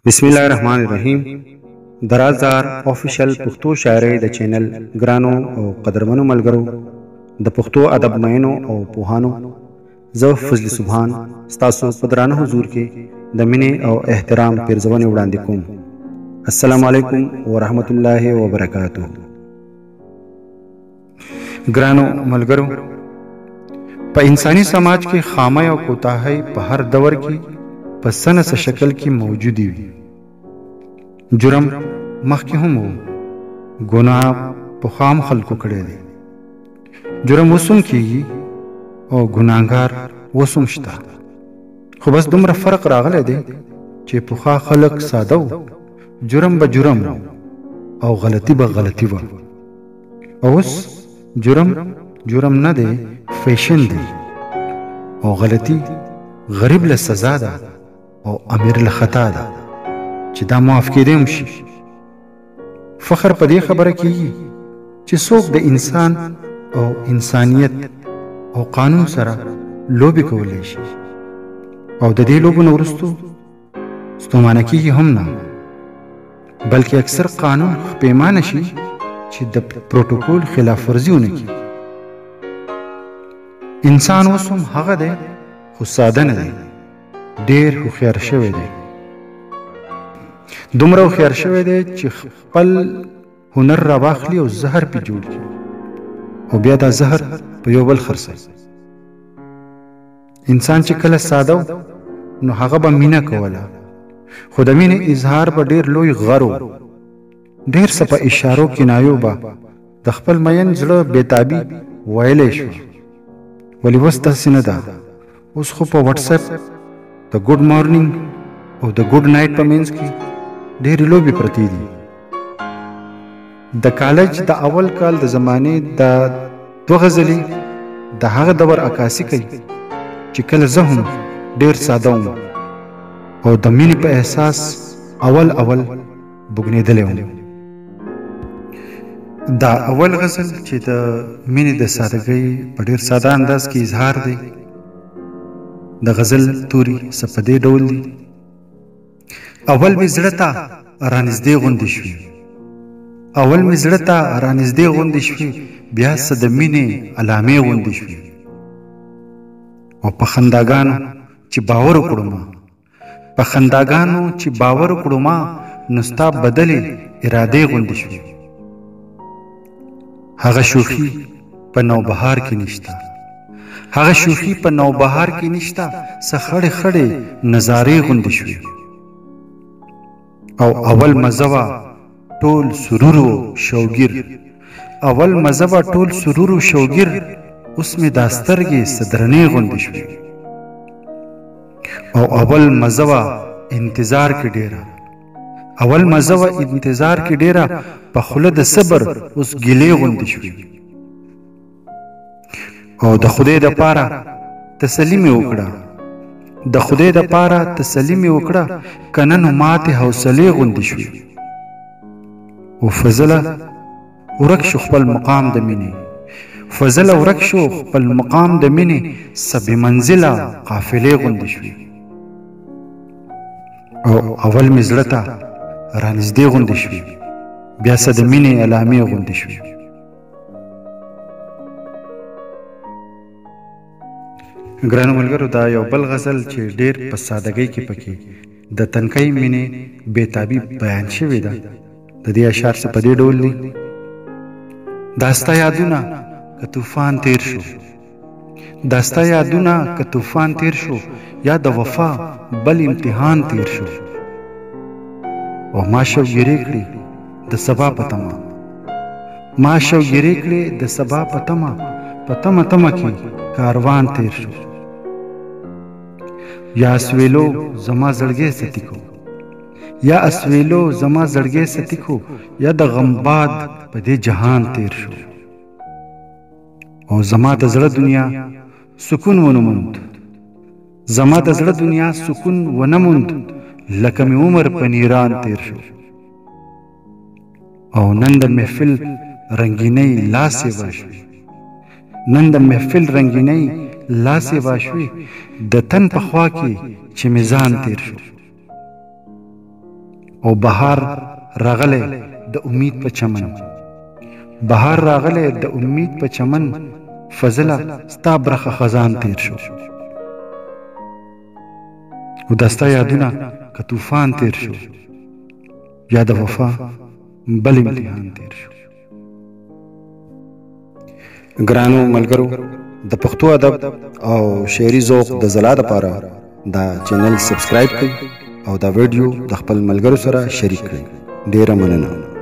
बिस्मिल्लाहिर्रहमानिर्रहीम। दराजदार ऑफिशियल पख्तो शायरी द चैनल ग्रानो और कदरमनो मलगरो द पख्तो अदब मैनो और पोहानो ज़ फजल सुभान स्तासो पदरानो हुजूर के द मिने और एहतराम पिरजवानी उड़ांदी कुम। अस्सलामु अलैकुम व रहमतुल्लाहि व बरकातुहू। ग्रानो मलगरो प इंसानी समाज के खामा और कोताही प हर दवर की पसन स शक्ल की मौजूदी हुई। जुर्म मखके हम हो गुनाह पुखाम खल्को खड़े दे। जुर्म वसुम की और गुनाहगार वसुम शता खो बस दुमरा फर्क रागले दे चे पुखा खलक सादो जुर्म ब जुर्म और गलती ब गलती व उस जुर्म जुर्म न दे फैशन दे और गलती गरीब ल सजा दा और अमीर ल खता दा ची दा माफ के दे मुशी। फखर पदे खबर की ची सोक द इंसान और इंसानियत और कानून सरा लोबी कोलेशी और द दे लोबो नवरस्तु स्तोमाना की हम ना बल्कि अक्सर कानून पैमाना शी ची द प्रोटोकॉल खिलाफ वर्जी होने की। इंसान वसुम हगा दे खुसादा न दे ढेर होशियार शवे दे। दुमरा होशियार शवे दे ची खपल हुनर रावाखली और जहर पे जोड़ की और बिया दा जहर पे योबल खरसा। इंसान ची कल सादो नो हगा बा मीना कोला खुद मीने इजहार बा ढेर लोई गरो ढेर सपा इशारों किनायो बा दखपल मयन जड़ा बेताबी वायलेशो वली वस्त सिनदा उसको पर व्हाट्सएप द गुड मॉर्निंग और द गुड नाइट पर मीन्स की ढेर लो भी प्रती दी। द कॉलेज द अवल काल द जमाने द दो गजली द हाग दवर अकासी कई चिकल जहम ढेर सादाऊं और द मिनी पे एहसास अवल अवल बुगने दले हूं। द अवल गजल ची द मिनी द सादगी बड़ेर सादा अंदाज की इजहार दे द गजल तूरी सपदे डोल दी। अवल में जड़ता रानिजदे गुंदिशवी अवल में जड़ता रानिजदे गुंदिशवी ब्याह सदमीने अलामे गुंदिशवी और पखंदागानो ची बावर कुड़मा पखंदागानो ची बावर कुड़मा नुस्ता बदले इरादे गुंदिशवी। हगा शूखी पर नौबहार की निश्ता हगा शूखी पर नौबहार की निश्ता स खड़े खड़े नजारे गुंदिशवी और अवल मजवा टोल सुरूरो शौगिर अवल मजवा टोल सुरूरो शौगिर उसमें दास्तरगे सदरने गुंदिशवी और अवल मजवा इंतजार के डेरा अवल मजवा इंतजार के डेरा पखुलद सबर उस गिले गुंदिशवी और द खुदे द पारा तसली में उकड़ा द खुदे द पारा तसली में उकड़ा कनन माते हौसले गुंदिशवी वो फजला उरक्श खपल मकाम द मिने फजला उरक्श खपल मकाम द मिने सब मंजिला काफिले गुंदिशवी और अवल में जड़ता रानिजदे गुंदिशवी ब्यासा द मिने अलामे गुंदिशवी। ग्रानो मलगरो दा यो बल गजल ची ढेर په سادګۍ کې پکې د تنکۍ مینې بیتابي بیان شوی دا د دې اشعار څخه په دې ډول دي: داستا یادونه که طوفان تیر شو داستا یادونه که طوفان تیر شو یا د وفا بل امتحان تیر شو او ما شو ګری کړی د سبا پتما ما شو ګری کړی د سبا پتما پتما کې کاروان تیر شو یا اسویلو زما زړګې ستیکو یا اسویلو زما زړګې ستیکو یا د غمباد په دې جهان تیر شو او زما د زړه دنیا سکون ونموند زما د زړه دنیا سکون ونموند لکه می عمر په نیران تیر شو او نن د محفل رنگینۍ لاسې وشوي نن د محفل رنگینۍ لاسې واشوي د تن په خوا کې چې میزان تیر شو او بهار راغله د امید په چمن بهار راغله د امید په چمن فضله ستا برخه خزان تیر شو او دستا یادونه که طوفان تیر شو یا د وفا بل امتحان تیر شو. ګرانو ملګرو د پښتو ادب او شعري ذوق د ځلا لپاره دا چینل سبسکرایب کړئ او دا ویډیو د خپل ملګرو سره شریک کړئ. ډیره مننه.